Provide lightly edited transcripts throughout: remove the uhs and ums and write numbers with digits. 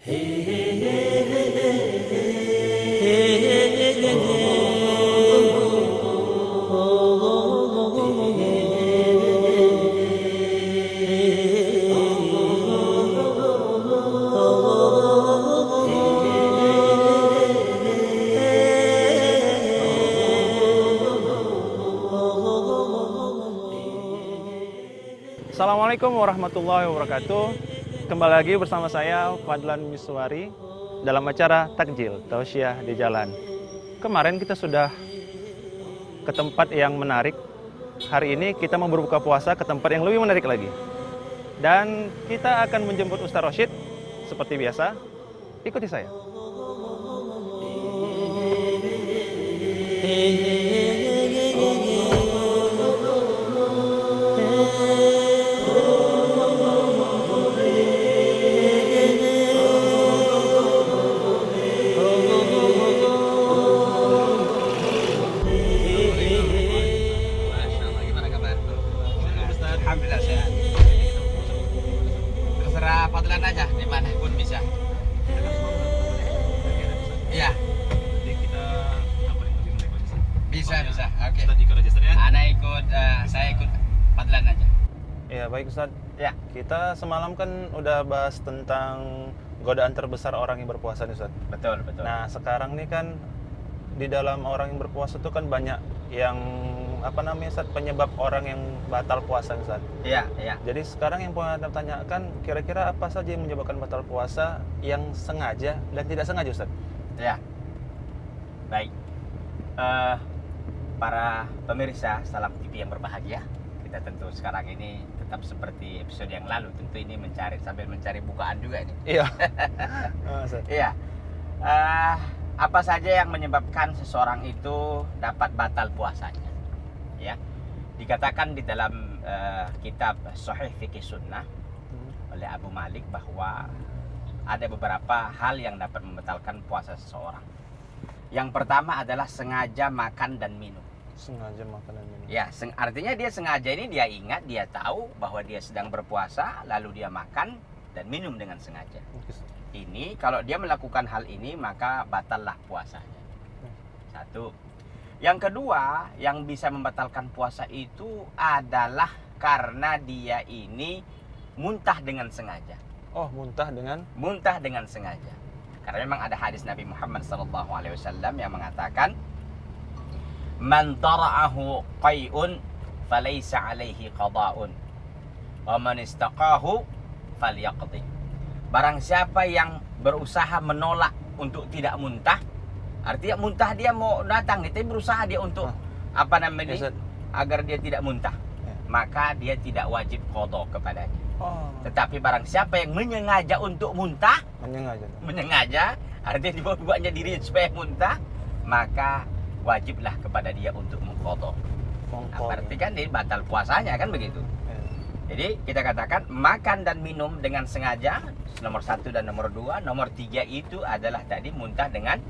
Assalamualaikum warahmatullahi wabarakatuh. Kembali lagi bersama saya Fadlan Miswari dalam acara Takjil Tausiah di Jalan. Kemarin kita sudah ke tempat yang menarik. Hari ini kita mau berbuka puasa ke tempat yang lebih menarik lagi. Dan kita akan menjemput Ustaz Rosyid seperti biasa. Ikuti saya. Alhamdulillah sehat. Terserah Fadlan aja dimanapun bisa. Iya. Jadi kita apa nih masih mulai kondisi? Bisa. Oke. Kita ikut register ya. Saya ikut Fadlan aja. Ya baik Ustaz. Ya. Kita semalam kan udah bahas tentang godaan terbesar orang yang berpuasa nih Ustaz. Betul. Nah sekarang nih kan di dalam orang yang berpuasa itu kan banyak yang Ustaz, penyebab orang yang batal puasa Ustaz. Iya. Jadi sekarang yang mau Anda tanyakan kira-kira apa saja yang menyebabkan batal puasa yang sengaja dan tidak sengaja Ustaz? Ya. Baik. Para pemirsa Salam TV yang berbahagia, kita tentu sekarang ini tetap seperti episode yang lalu, tentu ini sambil mencari bukaan juga ini. Iya. Ustaz. Iya. Apa saja yang menyebabkan seseorang itu dapat batal puasanya? Ya, dikatakan di dalam kitab Sahih Fikih Sunnah oleh Abu Malik bahwa ada beberapa hal yang dapat membatalkan puasa seseorang. Yang pertama adalah sengaja makan dan minum. Sengaja makan dan minum. Ya, artinya dia sengaja ini dia ingat, dia tahu bahwa dia sedang berpuasa, lalu dia makan dan minum dengan sengaja. Ini kalau dia melakukan hal ini maka batallah puasanya. Satu. Yang kedua yang bisa membatalkan puasa itu adalah karena dia ini muntah dengan sengaja. Oh, muntah dengan sengaja. Karena memang ada hadis Nabi Muhammad SAW yang mengatakan, "Man tara'ahu qai'un falaysa 'alaihi qada'un, wa man istaqahu falyaqdi." Barang siapa yang berusaha menolak untuk tidak muntah, artinya muntah dia mau datang, tapi berusaha dia untuk agar dia tidak muntah, maka dia tidak wajib qadha kepadanya. Tetapi barang siapa yang menyengaja untuk muntah, menyengaja, artinya dibuatnya dirinya supaya muntah, maka wajiblah kepada dia untuk mengqadha. Berarti kan dia batal puasanya kan begitu. Jadi kita katakan makan dan minum dengan sengaja, nomor 1 dan nomor 2. Nomor 3 itu adalah tadi muntah dengan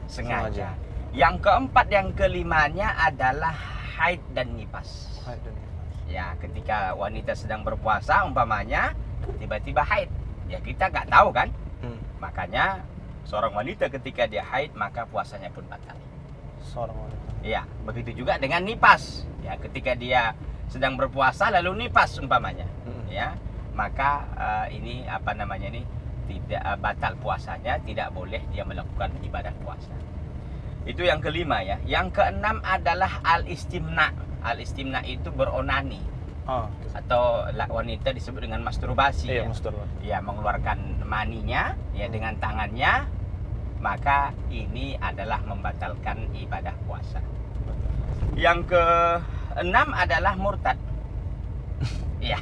sengaja. Yang keempat, yang kelimanya adalah haid dan nifas. Ya, ketika wanita sedang berpuasa umpamanya tiba-tiba haid, ya kita nggak tahu kan. Makanya seorang wanita ketika dia haid maka puasanya pun batal. Seorang wanita. Ya, begitu juga dengan nifas. Ya, ketika dia sedang berpuasa lalu nifas umpamanya, ya, maka ini tidak batal puasanya, tidak boleh dia melakukan ibadah puasa. Itu yang kelima ya. Yang keenam adalah al-istimna. Al-istimna itu beronani. Atau wanita disebut dengan masturbasi. Iya, ya. masturbasi. Ya, mengeluarkan maninya ya dengan tangannya, maka ini adalah membatalkan ibadah puasa. Yang keenam adalah murtad. Ya,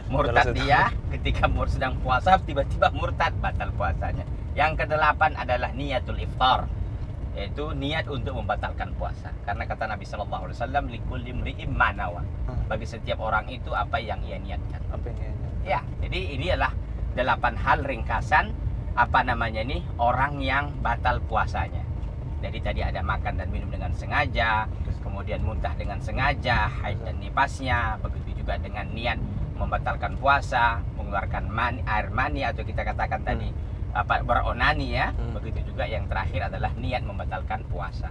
murtad dia ketika sedang puasa tiba-tiba murtad, batal puasanya. Yang kedelapan adalah niatul iftar, yaitu niat untuk membatalkan puasa. Karena kata Nabi sallallahu alaihi wasallam, likulli imri'in ma nawa. Bagi setiap orang itu apa yang ia niatkan. Ya, jadi ini adalah 8 hal ringkasan orang yang batal puasanya. Jadi tadi ada makan dan minum dengan sengaja, kemudian muntah dengan sengaja, haid dan nifasnya, begitu juga dengan niat membatalkan puasa, mengeluarkan air mani atau kita katakan tadi beronani ya. Begitu juga yang terakhir adalah niat membatalkan puasa.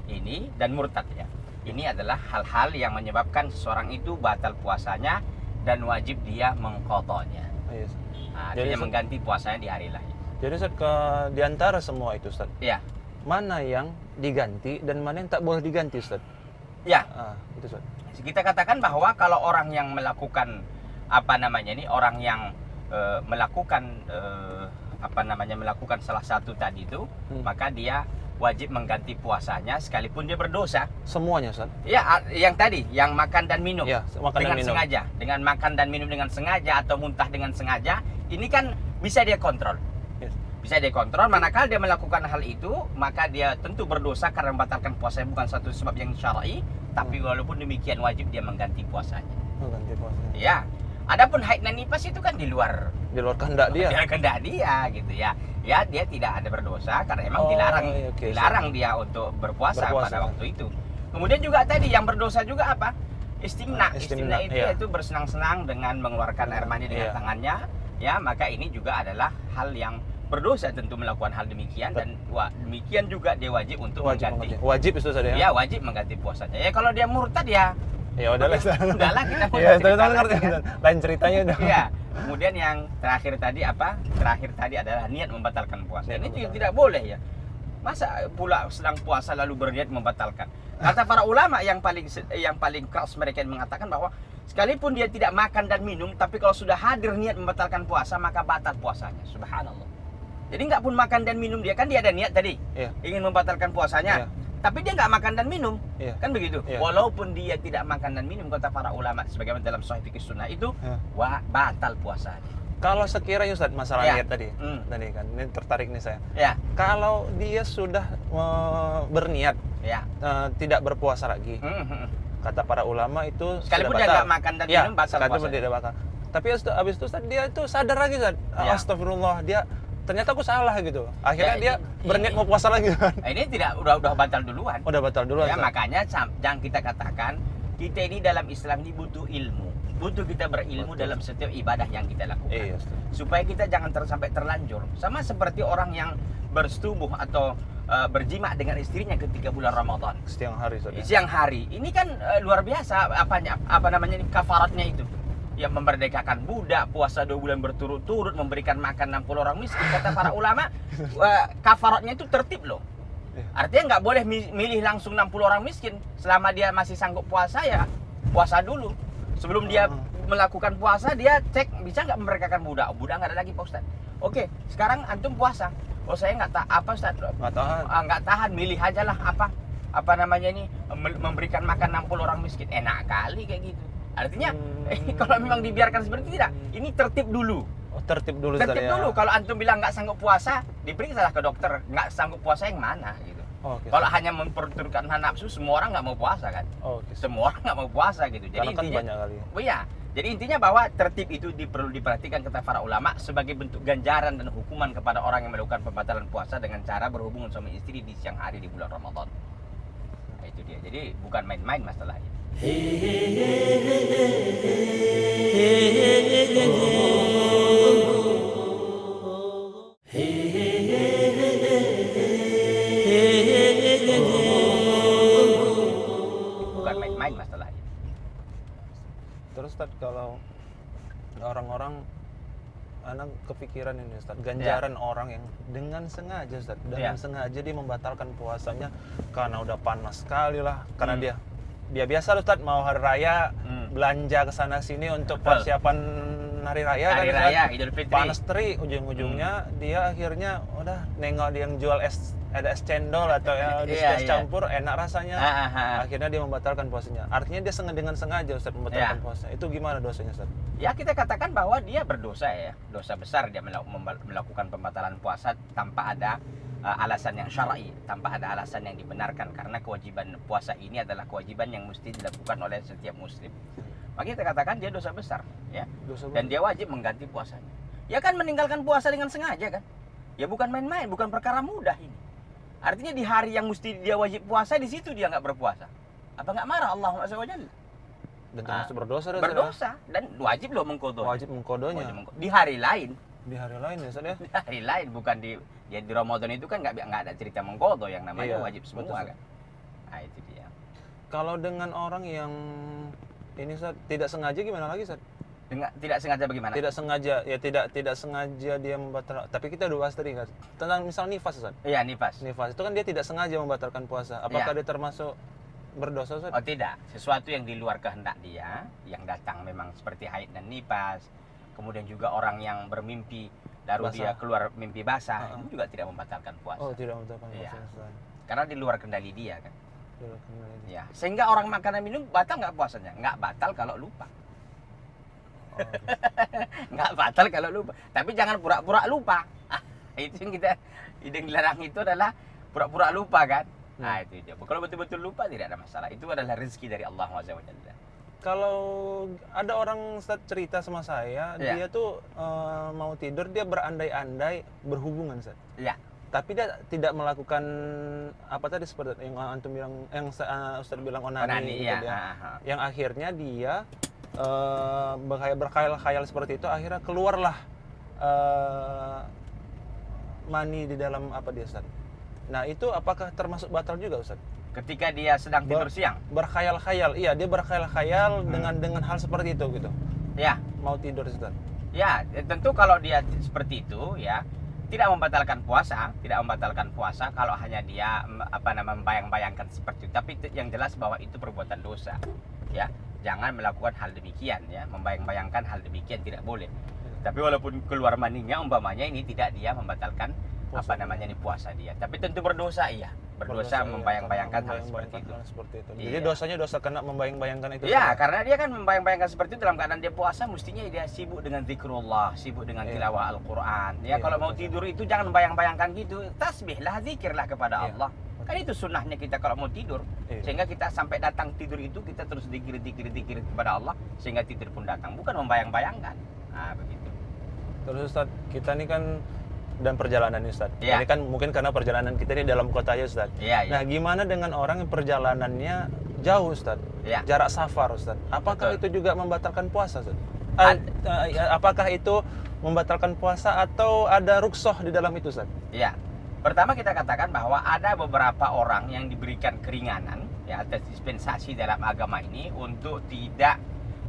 Ini dan murtad ya. Ini adalah hal-hal yang menyebabkan seseorang itu batal puasanya dan wajib dia mengqadanya. Iya. Artinya mengganti puasanya di hari lain. Jadi Ustaz, di antara semua itu Ustaz, Iya. mana yang diganti dan mana yang tak boleh diganti Ustaz? Ya, Itu Ustaz. kita katakan bahwa kalau orang yang melakukan orang yang melakukan melakukan salah satu tadi itu, maka dia wajib mengganti puasanya sekalipun dia berdosa. Semuanya Ustaz? Ya, yang tadi, yang makan dan minum. Ya, makan dengan dan minum. sengaja, dengan makan dan minum dengan sengaja atau muntah dengan sengaja, ini kan bisa dia kontrol. Yes. Bisa dia kontrol, manakala dia melakukan hal itu, maka dia tentu berdosa karena membatalkan puasanya bukan satu sebab yang syar'i, tapi walaupun demikian wajib dia mengganti puasanya. Ganti puasanya. Ya. Adapun haid dan nifas itu kan di luar kehendak dia. Di luar kehendak dia gitu ya. Ya, dia tidak ada berdosa karena emang dilarang dia untuk berpuasa pada waktu itu. Kemudian juga tadi yang berdosa juga apa? Istimna itu iya. yaitu bersenang-senang dengan mengeluarkan air mani dengan tangannya. Ya, maka ini juga adalah hal yang berdosa tentu melakukan hal demikian dan demikian juga dia wajib untuk mengganti. Wajib itu saja ya. Ya, wajib mengganti puasanya. Ya kalau dia murtad ya udahlah kita ya, ngerti kan? Lain ceritanya udah. Iya. Kemudian yang terakhir tadi apa? Terakhir tadi adalah niat membatalkan puasa. Ini juga tidak boleh ya. Masa pula sedang puasa lalu berniat membatalkan? Kata para ulama yang paling keras mereka yang mengatakan bahwa sekalipun dia tidak makan dan minum, tapi kalau sudah hadir niat membatalkan puasa maka batal puasanya. Subhanallah. Jadi nggak pun makan dan minum, dia ada niat tadi ingin membatalkan puasanya. Tapi dia nggak makan dan minum, kan begitu. Walaupun dia tidak makan dan minum, kata para ulama, sebagaimana dalam Sahih Fikih Sunnah itu, batal puasanya. Kalau sekiranya Ustaz masalah niat tadi kan, ini tertarik nih saya. Ya. Kalau dia sudah berniat, tidak berpuasa lagi, kata para ulama itu sekalipun dia nggak makan dan minum, batal puasanya. Tidak batal. Tapi habis itu Ustaz, dia itu sadar lagi Ustaz, astagfirullah, dia ternyata aku salah gitu. Akhirnya dia berniat mau puasa lagi kan. Ini udah batal duluan. Udah batal duluan. Ya, makanya jangan kita katakan kita ini dalam Islam ini butuh ilmu. Butuh kita berilmu dalam setiap ibadah yang kita lakukan. Iya, supaya kita jangan sampai terlanjur. Sama seperti orang yang bersetubuh atau berjima dengan istrinya ketika bulan Ramadan. Siang hari Ustaz. Siang hari. Ini kan luar biasa kafaratnya itu. Yang memerdekakan budak, puasa 2 bulan berturut-turut, memberikan makan 60 orang miskin. Kata para ulama, kafaratnya itu tertib loh. Artinya nggak boleh milih langsung 60 orang miskin. Selama dia masih sanggup puasa ya puasa dulu. Sebelum dia melakukan puasa, dia cek bisa nggak memerdekakan budak. Budak nggak ada lagi Pak Ustaz. Oke, sekarang antum puasa. Oh saya nggak Ustaz. Nggak tahan, milih aja lah memberikan makan 60 orang miskin. Enak kali kayak gitu. Artinya kalau memang dibiarkan seperti itu tidak, ini tertib dulu. Tertib dulu. Kalau antum bilang nggak sanggup puasa, diperiksalah ke dokter. Nggak sanggup puasa yang mana gitu. Kalau hanya memperturutkan nafsu, semua orang nggak mau puasa kan. Semua orang nggak mau puasa gitu. Jadi kan intinya, banyak kali. Jadi intinya bahwa tertib itu perlu diperhatikan kata para ulama sebagai bentuk ganjaran dan hukuman kepada orang yang melakukan pembatalan puasa dengan cara berhubungan suami istri di siang hari di bulan Ramadan. Nah, itu dia. Jadi bukan main-main masalahnya. Bukan main-main masalahnya. Terus Ustaz, kalau orang-orang anak kepikiran ini Ustaz, ganjaran orang yang dengan sengaja Ustaz, sengaja dia membatalkan puasanya karena udah panas sekali lah, karena dia biasa Ustaz mau hari raya belanja ke sana sini untuk persiapan hari raya Idul Fitri. Panas terik, ujung-ujungnya dia akhirnya udah nengok dia yang jual ada es cendol atau es campur, enak rasanya. Akhirnya dia membatalkan puasanya. Artinya dia dengan sengaja Ustaz membatalkan puasa. Itu gimana dosanya Ustaz? Ya kita katakan bahwa dia berdosa ya, dosa besar dia melakukan pembatalan puasa tanpa ada alasan yang syar'i, tanpa ada alasan yang dibenarkan, karena kewajiban puasa ini adalah kewajiban yang mesti dilakukan oleh setiap muslim. Maka kita katakan dia dosa besar ya. Dan dia wajib mengganti puasanya. Ya kan meninggalkan puasa dengan sengaja kan? Ya bukan main-main, bukan perkara mudah ini. Artinya di hari yang mesti dia wajib puasa, di situ dia nggak berpuasa. Apa nggak marah Allah SWT? Dan termasuk berdosa. Berdosa dan wajib loh mengkodok. Wajib mengkodonya. Di hari lain Di hari lain ya Ustaz ya? Hari lain, bukan di Ramadan itu kan nggak ada cerita mengqadha, yang namanya Iya, wajib semua betul, kan. Nah itu dia. Kalau dengan orang yang ini Ustaz tidak sengaja gimana lagi Ustaz? Dengan tidak sengaja bagaimana? Tidak sengaja ya, tidak sengaja dia membatalkan. Tapi kita udah bahas tadi kan tentang misal nifas Ustaz. Iya, nifas. Nifas itu kan dia tidak sengaja membatalkan puasa. Apakah Iya. dia termasuk berdosa Ustaz? Oh tidak, sesuatu yang di luar kehendak dia, yang datang memang seperti haid dan nifas. Kemudian juga orang yang bermimpi lalu Basah. dia keluar mimpi basah, Ah, ah. itu juga tidak membatalkan puasa. Oh, tidak membatalkan Iya. puasa Ustaz. Karena di luar kendali dia kan. Tidak kembali. Ya, sehingga orang makan dan minum batal nggak puasanya? Nggak batal kalau lupa. Oh, Nggak batal kalau lupa. Tapi jangan pura-pura lupa. Ah, itu yang yang dilarang itu adalah pura-pura lupa kan. Nah itu dia. Kalau betul-betul lupa tidak ada masalah. Itu adalah rezeki dari Allah Subhanahu wa Ta'ala. Kalau ada orang Ustaz cerita sama saya, Iya. dia tuh mau tidur, dia berandai-andai berhubungan Ustaz. Ya, Tapi dia tidak melakukan apa tadi seperti yang antum bilang, yang Ustaz bilang onani, onani, gitu iya. dia. Ah, ah. Yang akhirnya dia berkhayal-khayal seperti itu, akhirnya keluarlah mani di dalam apa dia Ustaz. Nah itu apakah termasuk batal juga Ustaz? Ketika dia sedang tidur siang. Berkhayal-khayal, iya dia berkhayal-khayal dengan hal seperti itu gitu. Ya, Mau tidur Ustaz. ya, tentu kalau dia seperti itu ya tidak membatalkan puasa, kalau hanya dia membayang-bayangkan seperti itu. Tapi yang jelas bahwa itu perbuatan dosa. Ya, jangan melakukan hal demikian ya, membayang-bayangkan hal demikian tidak boleh. Tapi walaupun keluar maninya umpamanya ini tidak dia membatalkan Puasa. puasa dia. Tapi tentu berdosa iya. Berdosa membayang-bayangkan hal seperti itu. Jadi Iya. dosanya dosa kena membayang-bayangkan itu. Iya, Ustaz. karena dia kan membayang-bayangkan seperti itu dalam keadaan dia puasa, mestinya dia sibuk dengan zikrullah, sibuk dengan Iya. tilawah Al-Quran. Ya, Iya, kalau mau betul. tidur itu jangan bayang-bayangkan gitu, tasbihlah, zikirlah kepada Iya. Allah. Kan itu sunnahnya kita kalau mau tidur. Iya. Sehingga kita sampai datang tidur itu kita terus zikir kepada Allah sehingga tidur pun datang, bukan membayang-bayangkan. Nah, begitu. Terus Ustaz, kita ini kan dan perjalanan Ustaz. Iya. Ini kan mungkin karena perjalanan kita ini dalam kota ya Ustaz. Iya, iya. Nah, gimana dengan orang yang perjalanannya jauh Ustaz? Iya. Jarak safar Ustaz. Apakah Betul. itu juga membatalkan puasa Ustaz? Apakah itu membatalkan puasa atau ada rukhsah di dalam itu Ustaz? Ya, pertama kita katakan bahwa ada beberapa orang yang diberikan keringanan ya atas dispensasi dalam agama ini untuk tidak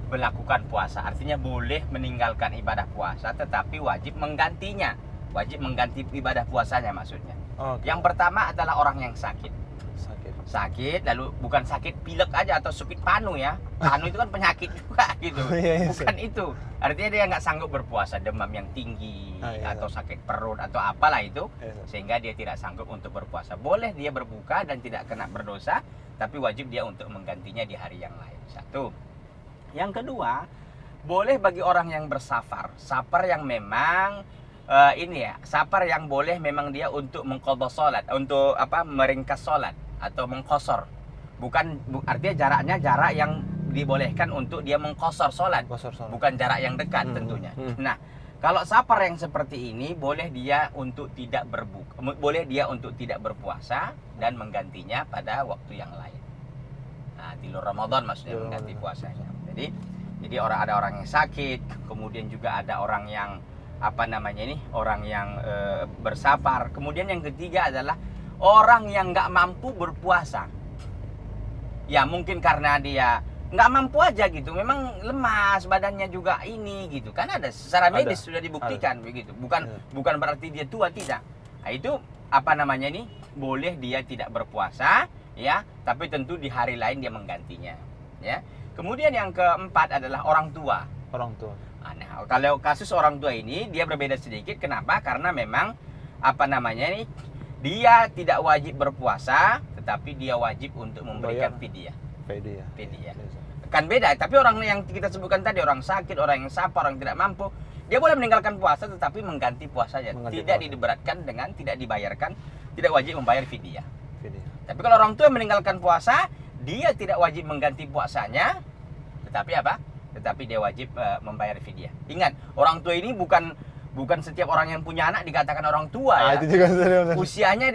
melakukan puasa. Artinya boleh meninggalkan ibadah puasa tetapi wajib menggantinya. Wajib mengganti ibadah puasanya maksudnya. Oke. Yang pertama adalah orang yang sakit. Sakit. Sakit lalu bukan sakit pilek aja atau sakit panu ya. Panu itu kan penyakit juga gitu. Iya, iya, Bukan itu. Artinya dia nggak sanggup berpuasa, demam yang tinggi Iya. atau sakit perut atau apalah itu. Iya, Ustaz. Sehingga dia tidak sanggup untuk berpuasa. Boleh dia berbuka dan tidak kena berdosa, tapi wajib dia untuk menggantinya di hari yang lain. Satu. Yang kedua, boleh bagi orang yang bersafar, safar yang memang safar yang boleh memang dia untuk mengqadha salat, untuk meringkas salat atau mengqasar. Artinya jaraknya jarak yang dibolehkan untuk dia mengqasar salat, Qasar salat. bukan jarak yang dekat tentunya. Nah, kalau safar yang seperti ini boleh dia untuk tidak berpuasa dan menggantinya pada waktu yang lain. Nah, di luar Ramadan maksudnya Di luar mengganti Ramadan. puasanya. Jadi ada orang yang sakit, kemudian juga ada orang yang orang yang bersafar. Kemudian yang ketiga adalah orang yang nggak mampu berpuasa. Ya mungkin karena dia nggak mampu aja gitu, memang lemas badannya juga ini gitu kan, ada secara Ada. medis sudah dibuktikan begitu. Bukan Iya. bukan berarti dia tua, tidak. Nah, itu boleh dia tidak berpuasa ya, tapi tentu di hari lain dia menggantinya ya. Kemudian yang keempat adalah orang tua. Orang tua. Nah, kalau kasus orang tua ini dia berbeda sedikit. Kenapa? Karena memang dia tidak wajib berpuasa, tetapi dia wajib untuk memberikan Bayar. fidyah. Fidyah. Fidyah. Iya, Ustaz. Kan beda. Tapi orang yang kita sebutkan tadi, orang sakit, orang yang safar, orang yang tidak mampu, dia boleh meninggalkan puasa tetapi mengganti puasanya. Mengganti Tidak puasa. diberatkan dengan tidak dibayarkan, tidak wajib membayar fidyah. Fidyah. Tapi kalau orang tua meninggalkan puasa, dia tidak wajib mengganti puasanya, tetapi dia wajib membayar fidyah. Ingat, orang tua ini bukan setiap orang yang punya anak dikatakan orang tua ya. Itu juga Ustaz. Usianya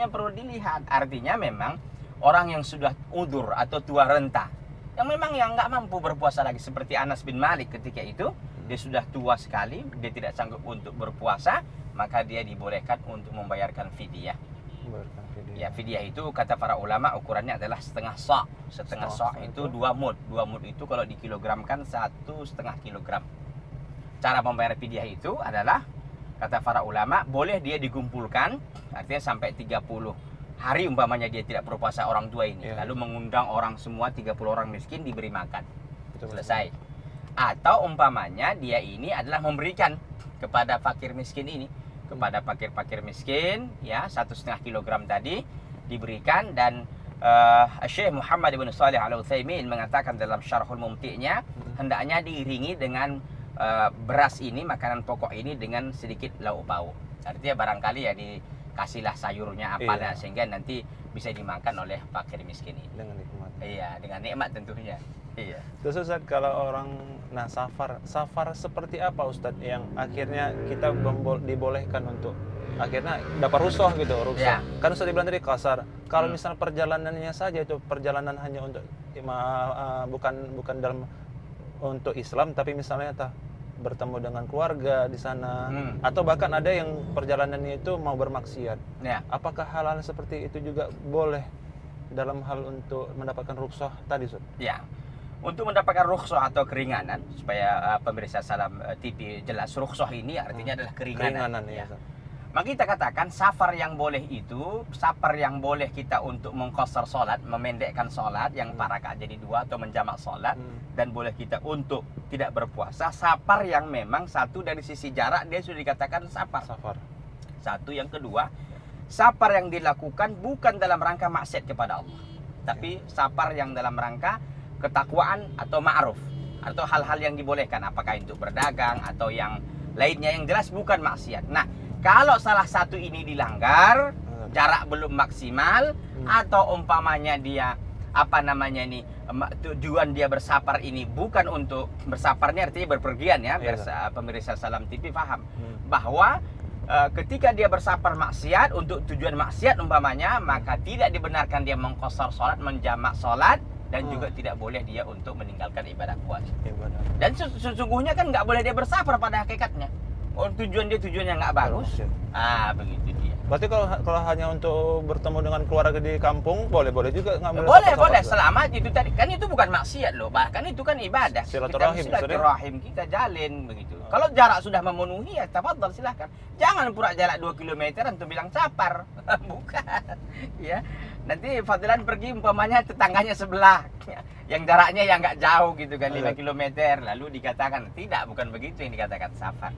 perlu dilihat. Artinya memang orang yang sudah udur atau tua renta, yang memang nggak mampu berpuasa lagi, seperti Anas bin Malik ketika itu, dia sudah tua sekali, dia tidak sanggup untuk berpuasa, maka dia dibolehkan untuk membayarkan fidyah. Ya, fidyah itu kata para ulama ukurannya adalah setengah sa'. Setengah sa' itu 2 mud. 2 mud itu kalau dikilogramkan 1,5 kilogram. Cara membayar fidyah itu adalah kata para ulama boleh dia dikumpulkan, artinya sampai 30 hari umpamanya dia tidak berpuasa orang tua ini, lalu mengundang orang semua 30 orang miskin diberi makan. Selesai. Atau umpamanya dia ini adalah memberikan kepada fakir miskin ini, kepada fakir-fakir miskin ya 1,5 kilogram tadi diberikan. Dan Syekh Muhammad bin Shalih Al-Utsaimin mengatakan dalam Syarhul Mumti'-nya hendaknya diiringi dengan beras ini, makanan pokok ini dengan sedikit lauk pauk. Artinya barangkali ya dikasihlah sayurnya apa sehingga nanti bisa dimakan oleh fakir miskin ini. Dengan nikmat. Iya, dengan nikmat tentunya. Iya. Terus Ustaz, kalau orang safar seperti apa Ustaz yang akhirnya kita dibolehkan untuk akhirnya dapat rukhsah gitu, rukhsah. Kan Ustaz bilang tadi kasar. Kalau misal perjalanannya saja itu perjalanan hanya untuk bukan dalam untuk Islam, tapi misalnya bertemu dengan keluarga di sana, atau bahkan ada yang perjalanannya itu mau bermaksiat. Apakah hal-hal seperti itu juga boleh dalam hal untuk mendapatkan rukhsah tadi, Ustaz? Ya. Untuk mendapatkan rukhsah atau keringanan, supaya pemirsa Salam TV jelas, rukhsah ini artinya adalah keringanan. Ya. Maka kita katakan safar yang boleh itu, safar yang boleh kita untuk mengqasar salat, memendekkan salat yang 4 rakaat jadi 2 atau menjamak salat, dan boleh kita untuk tidak berpuasa, safar yang memang satu dari sisi jarak dia sudah dikatakan safar. Satu, yang kedua, safar yang dilakukan bukan dalam rangka maksiat kepada Allah, tapi safar yang dalam rangka ketakwaan atau ma'ruf, atau hal-hal yang dibolehkan, apakah untuk berdagang atau yang lainnya yang jelas bukan maksiat. Nah, kalau salah satu ini dilanggar, jarak belum maksimal, atau umpamanya dia tujuan dia bersafar ini bukan untuk bersafarnya artinya berpergian ya, pemirsa Salam TV paham bahwa ketika dia bersafar maksiat untuk tujuan maksiat umpamanya, maka tidak dibenarkan dia mengqasar salat, menjamak salat, dan juga tidak boleh dia untuk meninggalkan ibadah puasa. Dan sesungguhnya kan nggak boleh dia bersafar pada hakikatnya. Tujuannya nggak bagus. Begitu dia. Berarti kalau hanya untuk bertemu dengan keluarga di kampung boleh juga nggak boleh selama itu tadi kan itu bukan maksiat loh, bahkan itu kan ibadah. Silaturahim kita jalin begitu. Kalau jarak sudah memenuhi ya tafadhal silahkan. Jangan pura jarak 2 km untuk bilang safar. Bukan. Ya. Nanti fadilan pergi umpamanya tetangganya sebelah yang jaraknya yang nggak jauh gitu kan 5 km, lalu dikatakan tidak, bukan begitu yang dikatakan safar.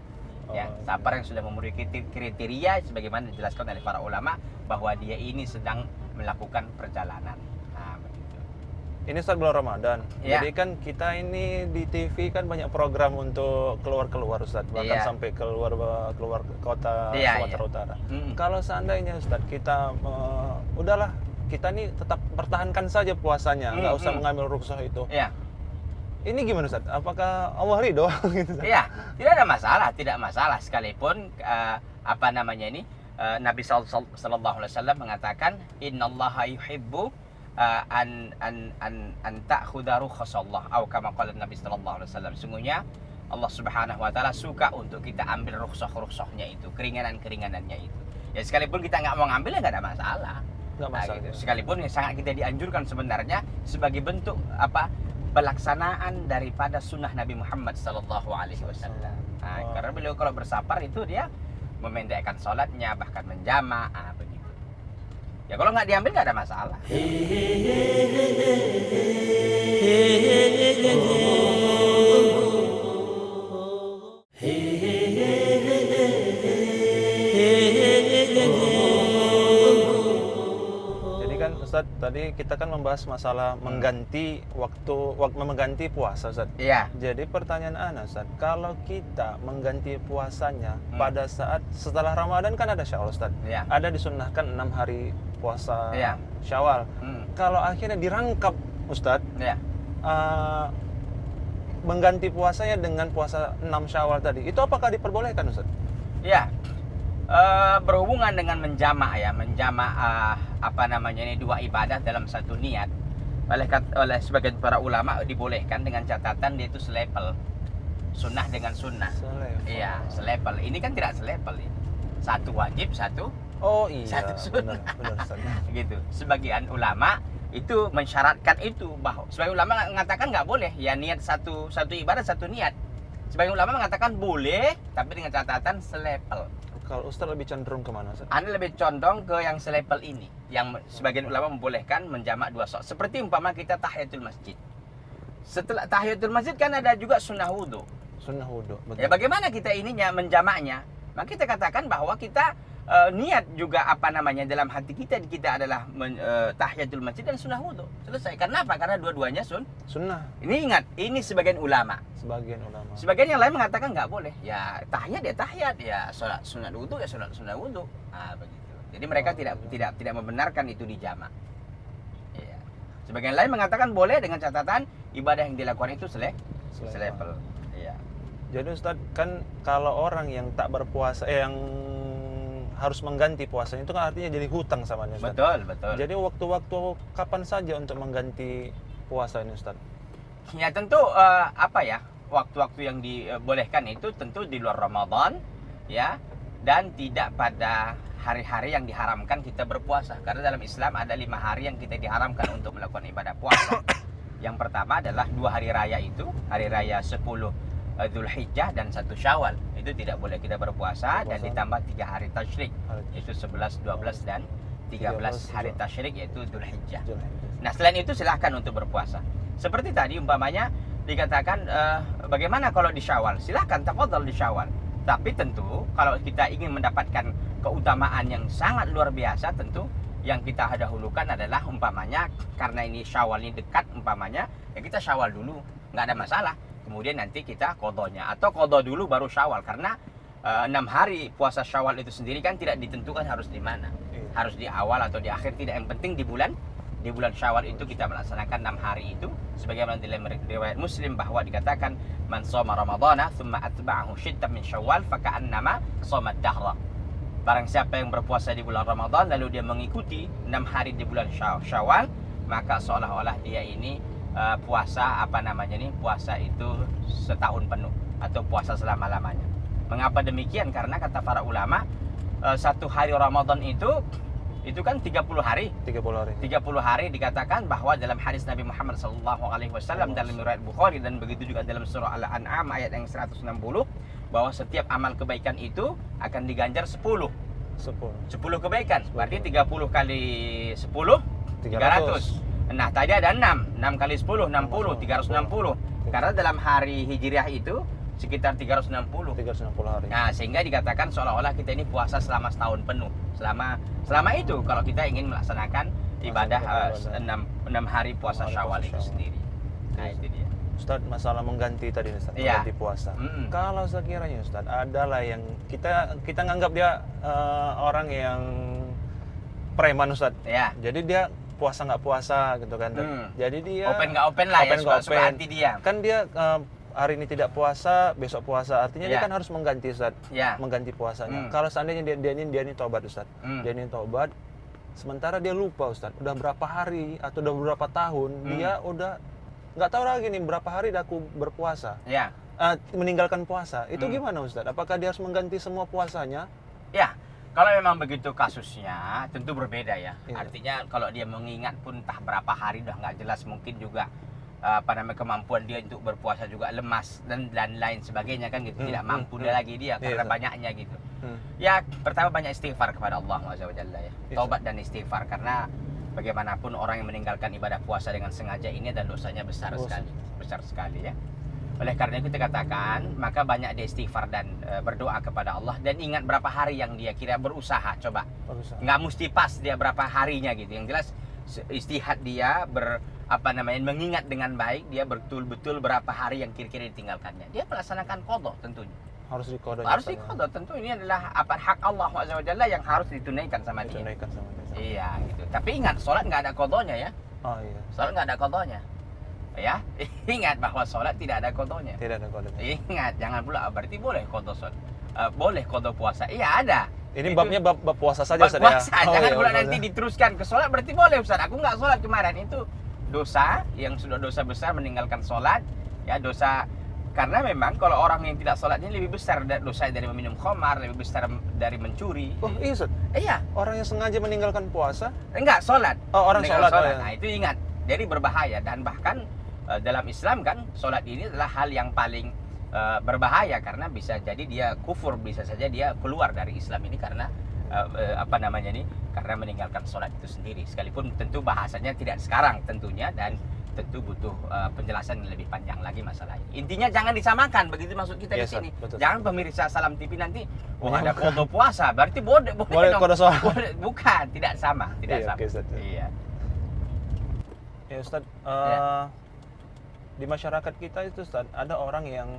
Ya, safar yang sudah memenuhi kriteria sebagaimana dijelaskan oleh para ulama bahwa dia ini sedang melakukan perjalanan. Begitu. Ini saat bulan Ramadan. Jadi kan kita ini di TV kan banyak program untuk keluar Ustaz, bahkan sampai keluar kota Sumatera Utara. Kalau seandainya Ustaz kita udahlah kita nih tetap pertahankan saja puasanya, nggak usah mengambil rukhsah itu. Ini gimana Ustaz? Apakah Allah ridho? Iya, tidak ada masalah sekalipun Nabi sallallahu alaihi wasallam mengatakan innallaha yuhibbu an ta'khudha rukhsatallah atau kama qala Nabi sallallahu alaihi wasallam. Sungguhnya Allah Subhanahu wa taala suka untuk kita ambil rukhsah-rukhsahnya itu, keringanan-keringanannya itu. Ya sekalipun kita nggak mau ngambil ya nggak ada masalah. Gitu. Sekalipun yang sangat kita dianjurkan sebenarnya sebagai bentuk pelaksanaan daripada sunnah Nabi Muhammad sallallahu alaihi wasallam. Karena beliau kalau bersafar itu dia memendekkan sholatnya, bahkan menjamak, begitu. Ya kalau nggak diambil nggak ada masalah. Ustaz, tadi kita kan membahas masalah mengganti mengganti puasa, Ustaz. Iya. Jadi pertanyaan ana, Ustaz, kalau kita mengganti puasanya pada saat setelah Ramadan kan ada Syawal, Ustaz. Iya. Ada disunnahkan 6 hari puasa Syawal. Kalau akhirnya dirangkap, Ustaz, mengganti puasanya dengan puasa 6 Syawal tadi, itu apakah diperbolehkan, Ustaz? Iya. Berhubungan dengan menjamak ini dua ibadah dalam satu niat oleh sebagian para ulama dibolehkan dengan catatan dia itu selevel. sunnah dengan sunnah. Iya, selevel. Ini kan tidak selevel ini. Satu wajib, satu Oh iya, satu sunnah. benar Ustaz. Gitu. Sebagian ulama itu mensyaratkan itu, bahwa sebagian ulama mengatakan nggak boleh, ya niat satu ibadah satu niat. Sebagian ulama mengatakan boleh, tapi dengan catatan selevel. Kalau Ustaz lebih cenderung kemana Ustaz? Anda lebih condong ke yang selevel ini, yang sebagian ulama membolehkan menjamak dua sholat. Seperti umpama kita tahiyatul masjid. Setelah tahiyatul masjid kan ada juga sunnah wudhu. Sunnah wudhu. Ya bagaimana kita ininya menjamaknya? Maka kita katakan bahwa kita niat juga dalam hati kita adalah tahiyatul masjid dan sunnah wudhu. Selesai. Kenapa? Karena dua-duanya Sunnah. Ini ingat, ini sebagian ulama. Sebagian ulama. Sebagian yang lain mengatakan nggak boleh. Ya tahiyat ya sholat sunnah wudhu ya sholat sunnah wudhu. Begitu. Jadi mereka tidak membenarkan itu dijamak. Ya. Sebagian lain mengatakan boleh dengan catatan ibadah yang dilakukan itu selevel. Iya. Jadi Ustaz, kan kalau orang yang tak berpuasa, yang harus mengganti puasanya itu kan artinya jadi hutang sama Ustaz. Betul. Jadi waktu-waktu kapan saja untuk mengganti puasa ini Ustaz? Ya tentu waktu-waktu yang dibolehkan itu tentu di luar Ramadan ya, dan tidak pada hari-hari yang diharamkan kita berpuasa. Karena dalam Islam ada 5 hari yang kita diharamkan untuk melakukan ibadah puasa. Yang pertama adalah 2 hari raya itu, hari raya 10 Dzulhijjah dan 1 Syawal. Itu tidak boleh kita berpuasa, dan ditambah 3 hari tasyrik, yaitu 11, 12 dan 13 hari tasyrik, yaitu Dzulhijjah. Nah, selain itu silahkan untuk berpuasa. Seperti tadi umpamanya dikatakan bagaimana kalau di Syawal? Silahkan tafadhol di Syawal. Tapi tentu kalau kita ingin mendapatkan keutamaan yang sangat luar biasa, tentu yang kita dahulukan adalah umpamanya karena ini Syawal ini dekat umpamanya, ya kita Syawal dulu, nggak ada masalah. Kemudian nanti kita qadhonya, atau qadho dulu baru Syawal, karena 6 hari puasa Syawal itu sendiri kan tidak ditentukan harus di mana. Harus di awal atau di akhir, tidak, yang penting di bulan Syawal itu kita melaksanakan 6 hari itu, sebagaimana dalam riwayat Muslim bahwa dikatakan man shoma ramadhana thumma atba'ahu shittan min Syawal faka'annama shoma ad-dahra. Barang siapa yang berpuasa di bulan Ramadan lalu dia mengikuti 6 hari di bulan Syawal, maka seolah-olah dia ini puasa puasa itu setahun penuh atau puasa selama-lamanya. Mengapa demikian? Karena kata para ulama, 1 hari Ramadan itu kan 30 hari. 30 hari dikatakan bahwa dalam hadis Nabi Muhammad SAW dalam riwayat Bukhari, dan begitu juga dalam surah Al-An'am ayat yang 160, bahwa setiap amal kebaikan itu akan diganjar 10 kebaikan. Berarti 30 kali 10 300. Nah, tadi ada 6 kali 10 60, 360. Karena dalam hari Hijriah itu sekitar 360 hari. Nah, sehingga dikatakan seolah-olah kita ini puasa selama setahun penuh. Selama itu kalau kita ingin melaksanakan ibadah 6 hari puasa Syawal itu sendiri. Nah, itu dia. Ustaz, masalah mengganti tadi Ustaz, mengganti puasa. Kalau sekiranya Ustaz adalah yang kita nganggap dia orang yang preman Ustaz. Ya. Jadi dia puasa nggak puasa gitu kan. Jadi dia open nggak open lah, suka hati dia. Kan dia hari ini tidak puasa, besok puasa. Artinya dia kan harus mengganti Ustaz. Mengganti puasanya. Kalau seandainya dia ini tobat Ustaz. Dia ini tobat, sementara dia lupa Ustaz. Udah berapa hari atau udah berapa tahun dia udah nggak tahu lagi nih berapa hari aku berpuasa. Meninggalkan puasa. Itu gimana Ustaz? Apakah dia harus mengganti semua puasanya? Ya. Kalau memang begitu kasusnya, tentu berbeda ya. Artinya kalau dia mengingat pun entah berapa hari udah nggak jelas, mungkin juga kemampuan dia untuk berpuasa juga lemas dan lain sebagainya kan gitu. Tidak mampu lagi dia karena banyaknya gitu. Ya, pertama banyak istighfar kepada Allah Subhanahu wa taala ya. Taubat dan istighfar, karena bagaimanapun orang yang meninggalkan ibadah puasa dengan sengaja ini dan dosanya besar sekali ya. Oleh karena itu kita katakan, maka banyak dia istighfar dan berdoa kepada Allah, dan ingat berapa hari yang dia kira berusaha, coba. Nggak mesti pas dia berapa harinya gitu. Yang jelas istihad dia mengingat dengan baik, dia betul-betul berapa hari yang kira-kira ditinggalkannya. Dia melaksanakan qadha tentunya. Harus diqadha. Tentu ini adalah hak Allah SWT yang harus ditunaikan sama dia. Iya gitu. Tapi ingat, sholat nggak ada qadhanya ya. Sholat nggak ada qadhanya. Ya, ingat bahwa sholat tidak ada qadhonya. Ingat, jangan pula berarti boleh qadho sholat, boleh qadho puasa. Iya ada. Ini babnya bab puasa saja Ustaz ya. Jangan pula nanti diteruskan ke sholat berarti boleh Ustaz. Aku nggak sholat kemarin, itu dosa yang sudah dosa besar meninggalkan sholat. Ya, dosa Karena memang kalau orang yang tidak sholat ini lebih besar dosa dari meminum khamar, lebih besar dari mencuri. Oh iya Ustaz, Iya, orang yang sengaja meninggalkan puasa. enggak sholat. Oh, orang Meninggal sholat, oh, ya. Nah itu ingat, jadi berbahaya. Dan bahkan dalam Islam kan sholat ini adalah hal yang paling berbahaya, karena bisa jadi dia kufur, bisa saja dia keluar dari Islam ini karena karena meninggalkan sholat itu sendiri. Sekalipun tentu bahasanya tidak sekarang tentunya, dan tentu butuh penjelasan yang lebih panjang lagi masalah ini. Intinya jangan disamakan, begitu maksud kita di Yes, sini. betul. Jangan pemirsa Salam TV nanti ada foto puasa, berarti boleh Boleh dong. pada sholat. Bukan, tidak sama, tidak Iya, sama. oke, Ustaz. Iya. Ya Ustaz, Ya. di masyarakat kita itu Ustaz, ada orang yang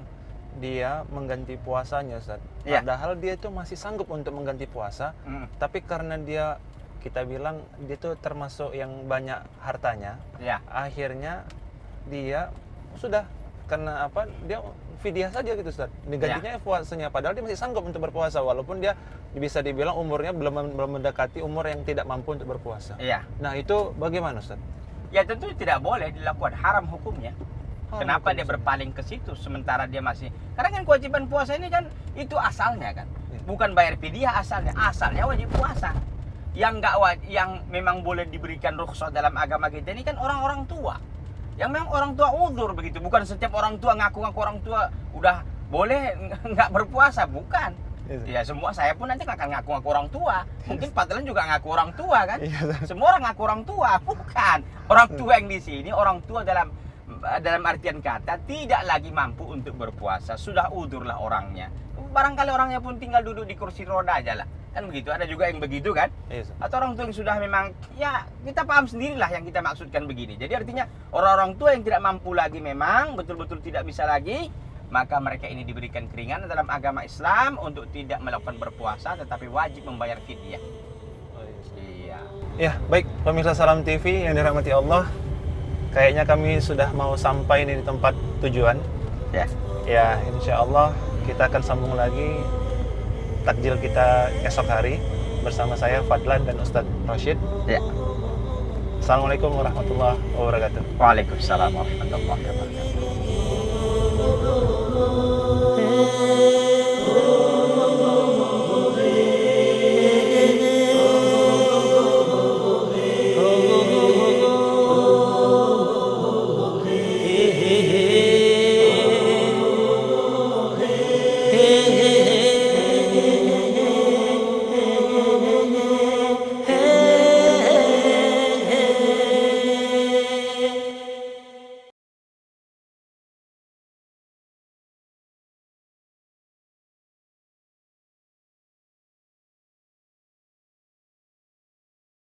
dia mengganti puasanya Ustaz. Ya. Padahal dia itu masih sanggup untuk mengganti puasa, tapi karena dia, kita bilang dia itu termasuk yang banyak hartanya, Ya. akhirnya dia sudah, karena apa, dia fidyah saja gitu Ustaz, digantinya puasanya, padahal dia masih sanggup untuk berpuasa walaupun dia bisa dibilang umurnya belum mendekati umur yang tidak mampu untuk berpuasa. Iya. Nah itu bagaimana Ustaz? Ya tentu tidak boleh dilakukan, haram hukumnya. Kenapa dia Ustaz? berpaling ke situ sementara dia masih, karena kan kewajiban puasa ini kan itu asalnya kan Ya. bukan bayar fidyah, asalnya wajib puasa. Yang yang memang boleh diberikan rukhsah dalam agama kita ini kan orang-orang tua, yang memang orang tua uzur begitu. Bukan setiap orang tua ngaku-ngaku orang tua udah boleh nggak berpuasa, bukan. Ya semua, saya pun nanti akan ngaku-ngaku orang tua. Mungkin Fadlan juga ngaku orang tua kan. Semua orang ngaku orang tua, bukan. Orang tua yang di sini orang tua dalam artian kata tidak lagi mampu untuk berpuasa, sudah udurlah orangnya. Barangkali orangnya pun tinggal duduk di kursi roda aja lah, kan begitu. Ada juga yang begitu kan. Atau orang tua yang sudah memang, ya kita paham sendirilah yang kita maksudkan begini. Jadi artinya orang-orang tua yang tidak mampu lagi, memang betul-betul tidak bisa lagi, maka mereka ini diberikan keringanan dalam agama Islam untuk tidak melakukan berpuasa, tetapi wajib membayar fidyah. Iya. Ya, baik pemirsa Salam TV yang dirahmati Allah, kayaknya kami sudah mau sampai nih di tempat tujuan. Ya. Ya, insya Allah kita akan sambung lagi takjil kita esok hari bersama saya Fadlan dan Ustadz Rashid. Ya. Assalamualaikum warahmatullahi wabarakatuh. Waalaikumsalam warahmatullahi wabarakatuh.